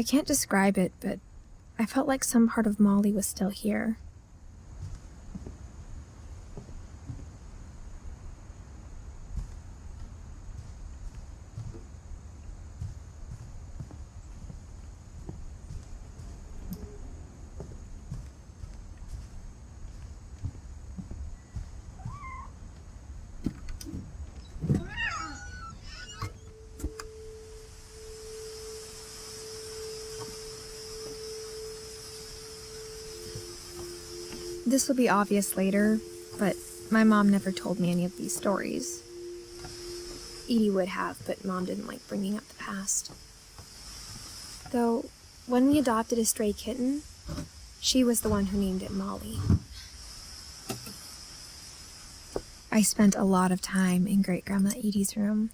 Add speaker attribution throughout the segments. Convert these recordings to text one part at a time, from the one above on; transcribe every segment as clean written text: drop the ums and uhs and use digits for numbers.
Speaker 1: I can't describe it, but I felt like some part of Molly was still here. This will be obvious later, but my mom never told me any of these stories. Edie would have, but Mom didn't like bringing up the past. Though, when we adopted a stray kitten, she was the one who named it Molly. I spent a lot of time in Great-Grandma Edie's room.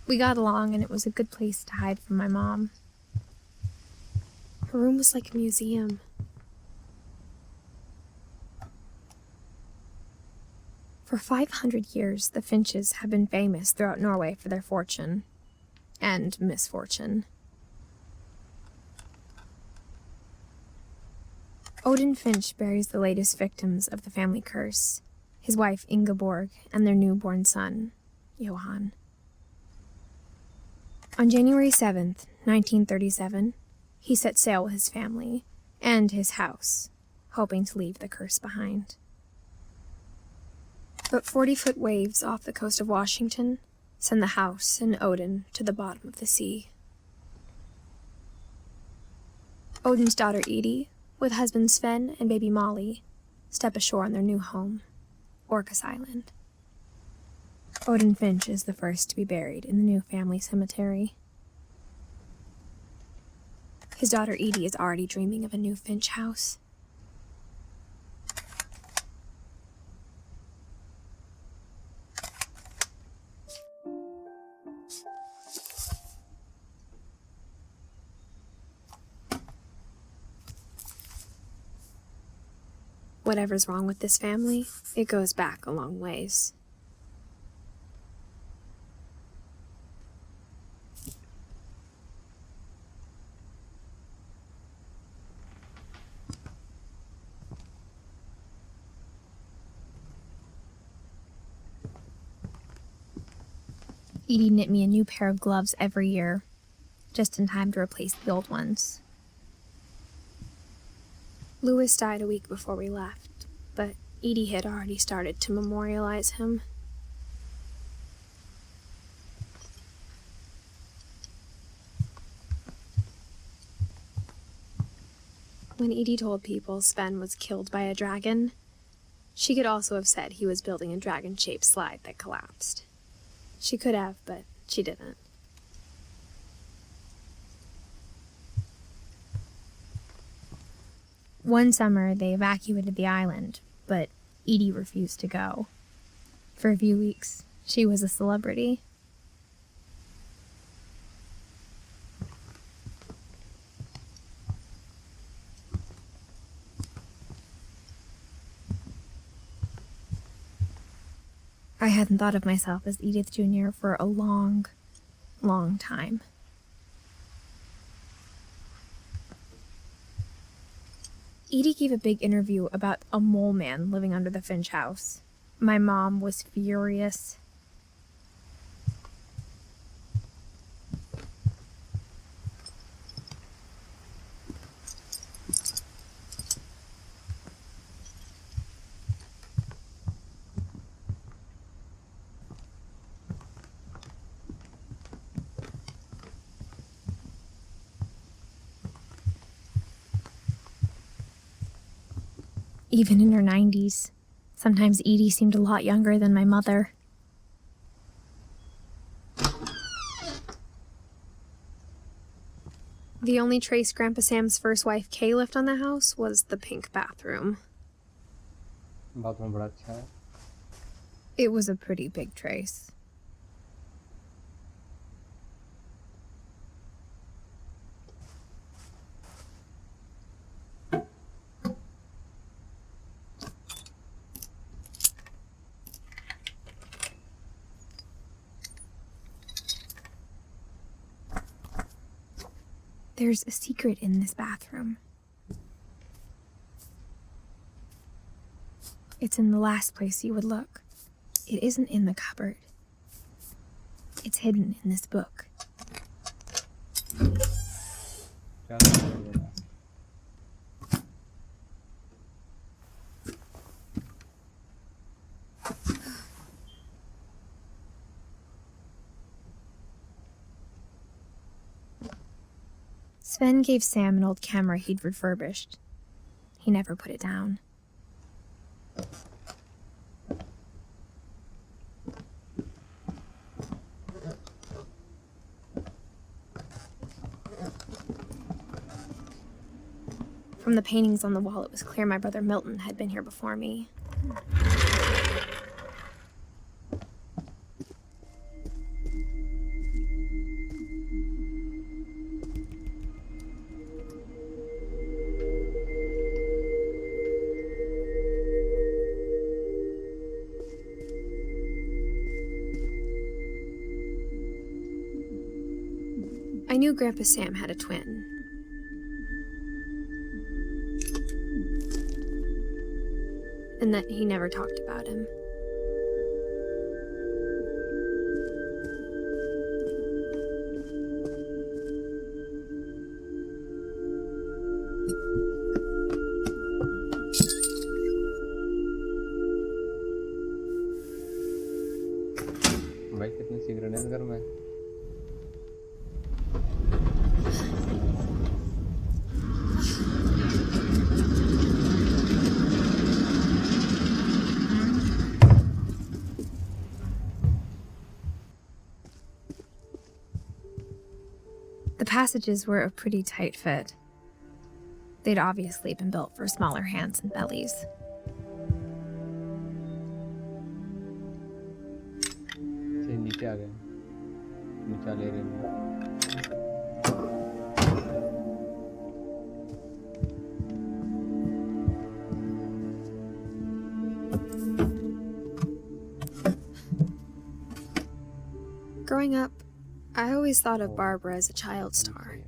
Speaker 1: We got along, and it was a good place to hide from my mom. Her room was like a museum. For 500 years, the Finches have been famous throughout Norway for their fortune and misfortune. Odin Finch buries the latest victims of the family curse, his wife Ingeborg and their newborn son, Johan. On January 7th, 1937, he set sail with his family and his house, hoping to leave the curse behind. But 40-foot waves off the coast of Washington send the house and Odin to the bottom of the sea. Odin's daughter Edie, with husband Sven and baby Molly, step ashore on their new home, Orcas Island. Odin Finch is the first to be buried in the new family cemetery. His daughter Edie is already dreaming of a new Finch house. Whatever's wrong with this family, it goes back a long ways. Edie knit me a new pair of gloves every year, just in time to replace the old ones. Louis died a week before we left, but Edie had already started to memorialize him. When Edie told people Sven was killed by a dragon, she could also have said he was building a dragon-shaped slide that collapsed. She could have, but she didn't. One summer, they evacuated the island, but Edie refused to go. For a few weeks, she was a celebrity. I hadn't thought of myself as Edith Jr. for a long, long time. Edie gave a big interview about a mole man living under the Finch house. My mom was furious. Even in her 90s, sometimes Edie seemed a lot younger than my mother. The only trace Grandpa Sam's first wife Kay left on the house was the pink bathroom. It was a pretty big trace. There's a secret in this bathroom. It's in the last place you would look. It isn't in the cupboard. It's hidden in this book. Sven gave Sam an old camera he'd refurbished. He never put it down. From the paintings on the wall, it was clear my brother Milton had been here before me. I knew Grandpa Sam had a twin. And that he never talked about him.
Speaker 2: भाई कितनी cigarette है घर में?
Speaker 1: The passages were a pretty tight fit. They'd obviously been built for smaller hands and bellies.
Speaker 2: नीचे आ गए, नीचा ले रहे हैं।
Speaker 1: Growing up, I always thought of Barbara as a child star.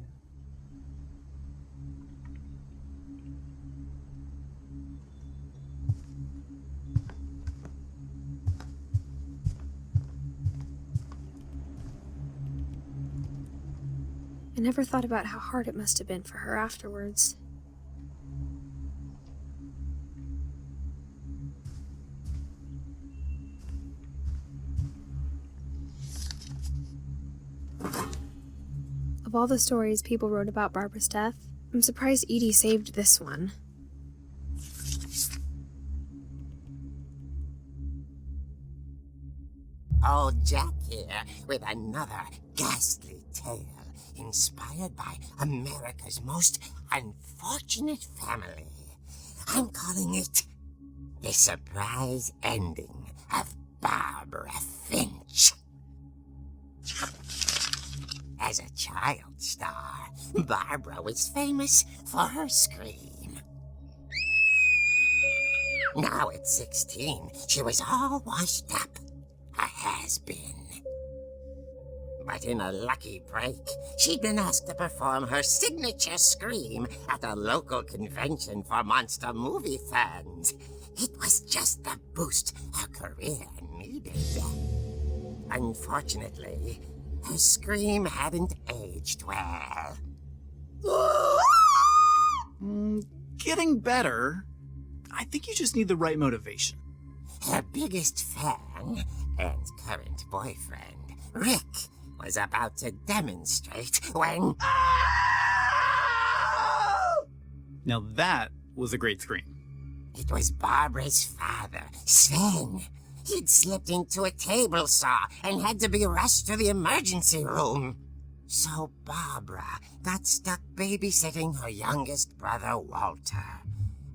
Speaker 1: I never thought about how hard it must have been for her afterwards. Of all the stories people wrote about Barbara's death, I'm surprised Edie saved this one.
Speaker 3: Old Jack here with another ghastly tale inspired by America's most unfortunate family. I'm calling it The Surprise Ending of Barbara Finch. As a child star, Barbara was famous for her scream. Now at 16, she was all washed up, a has-been. But in a lucky break, she'd been asked to perform her signature scream at a local convention for monster movie fans. It was just the boost her career needed. Unfortunately, her scream hadn't aged well.
Speaker 4: Getting better. I think you just need the right motivation.
Speaker 3: Her biggest fan and current boyfriend, Rick, was about to demonstrate when...
Speaker 4: Now that was a great scream.
Speaker 3: It was Barbara's father, Sven. He'd slipped into a table saw and had to be rushed to the emergency room. So Barbara got stuck babysitting her youngest brother, Walter.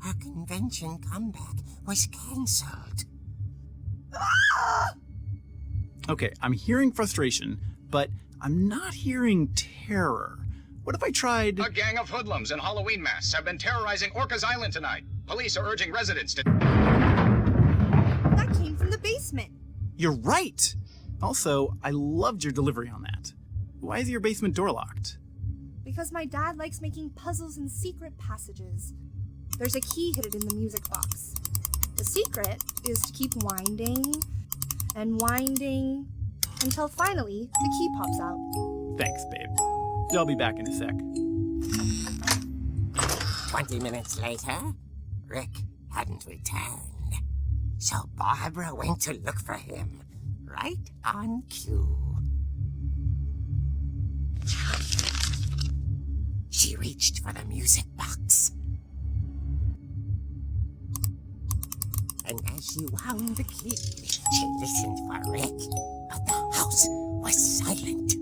Speaker 3: Her convention comeback was cancelled.
Speaker 4: Okay, I'm hearing frustration, but I'm not hearing terror. What if I tried...
Speaker 5: A gang of hoodlums in Halloween masks have been terrorizing Orcas Island tonight. Police are urging residents to...
Speaker 6: That came from the basement.
Speaker 4: You're right! Also, I loved your delivery on that. Why is your basement door locked?
Speaker 6: We Because my dad likes making puzzles and secret passages. There's a key hidden in the music box. The secret is to keep winding and winding until finally the key pops out.
Speaker 4: Thanks, babe. I'll be back in a sec.
Speaker 3: 20 minutes later, Rick hadn't returned. So Barbara went to look for him, right on cue. She reached for the music box. And as she wound the key, she listened for Rick, but the house was silent.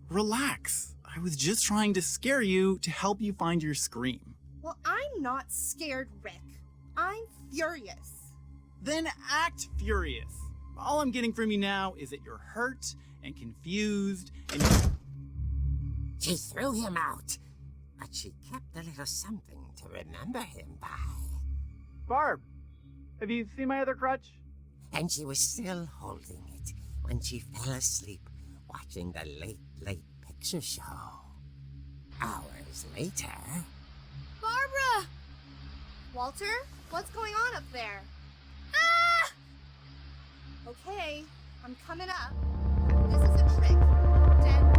Speaker 4: Relax. I was just trying to scare you to help you find your scream.
Speaker 6: Well, I'm not scared, Rick. I'm furious.
Speaker 4: Then act furious. All I'm getting from you now is that you're hurt and confused and...
Speaker 3: She threw him out, but she kept a little something to remember him by.
Speaker 4: Barb, have you seen my other crutch?
Speaker 3: And she was still holding it when she fell asleep watching the late picture show. Hours later...
Speaker 6: Barbara! Walter, what's going on up there? Ah! Okay, I'm coming up. This is a trick. Dead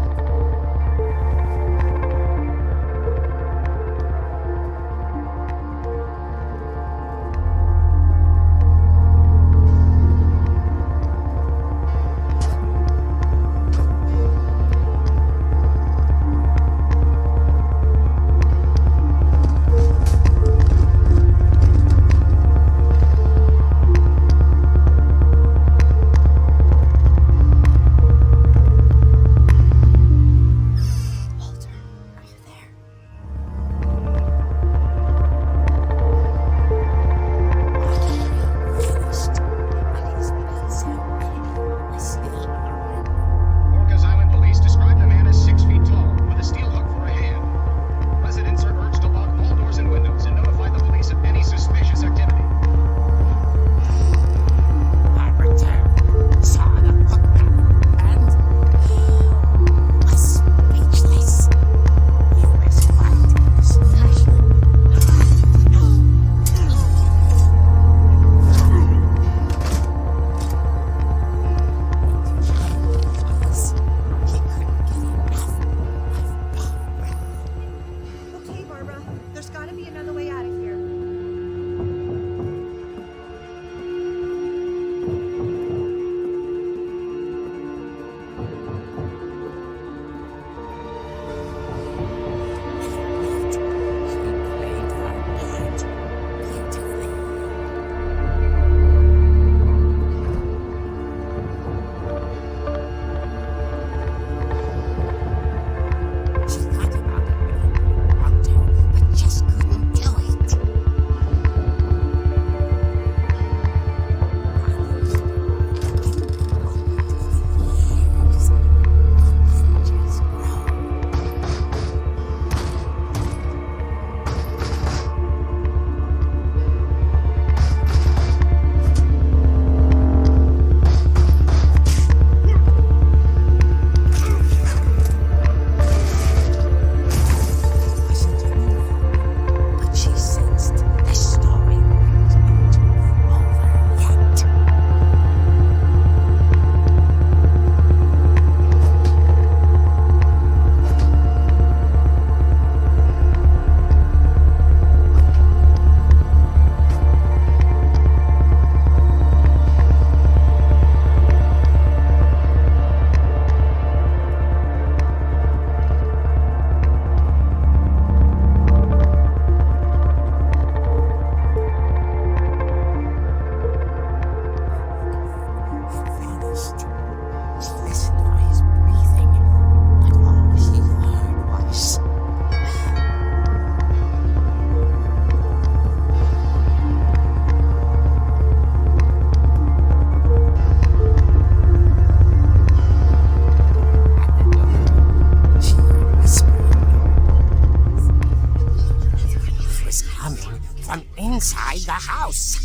Speaker 3: inside the house.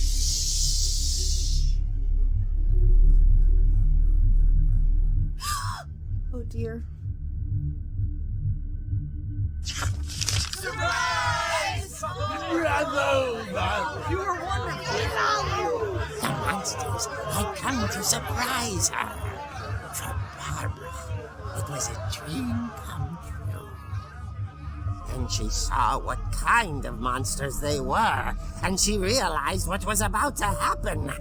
Speaker 6: Oh dear.
Speaker 3: The monsters had come to surprise her. For Barbara, it was a dream come true. Then she saw what kind of monsters they were, and she realized what was about to happen.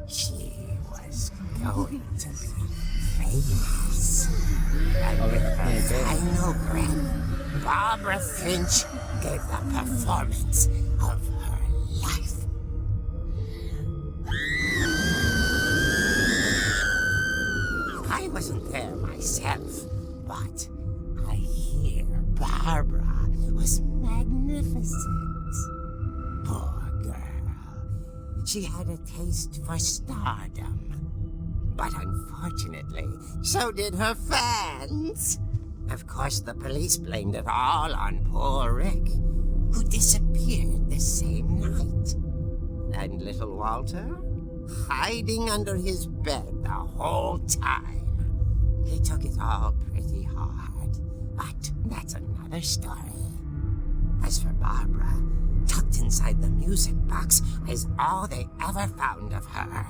Speaker 3: She was going to be famous. And with her final breath, Barbara Finch gave the performance of her life. I wasn't there myself, but I hear Barbara was magnificent. Poor girl. She had a taste for stardom. But unfortunately, so did her fans. Of course, the police blamed it all on poor Rick, who disappeared the same night. And little Walter, hiding under his bed the whole time. He took it all pretty hard, but that's another story. As for Barbara, tucked inside the music box is all they ever found of her.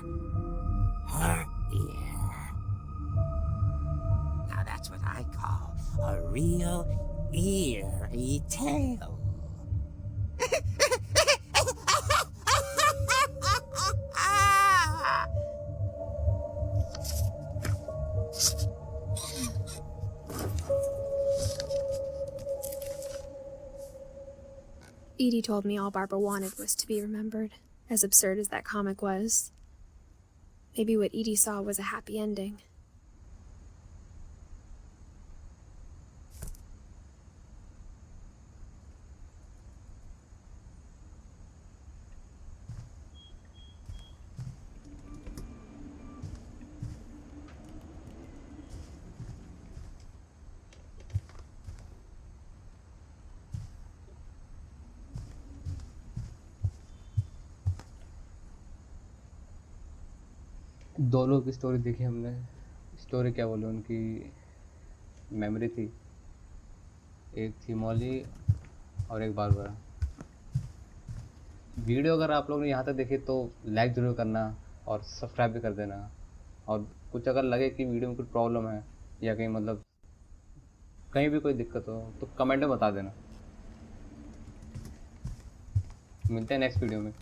Speaker 3: Her ear. Now that's what I call a real eerie tale.
Speaker 1: Edie told me all Barbara wanted was to be remembered, as absurd as that comic was. Maybe what Edie saw was a happy ending.
Speaker 2: दोनों की story देखी हमने। Story क्या बोले, उनकी memory थी। एक थी मॉली और एक बारबरा। वीडियो अगर आप लोग ने यहाँ तक देखी तो लाइक ज़रूर करना और सब्सक्राइब भी कर देना। और कुछ अगर लगे कि वीडियो में कुछ प्रॉब्लम है या कहीं मतलब कहीं भी कोई दिक्कत हो तो कमेंट में बता देना। मिलते हैं नेक्स्ट वीडियो में।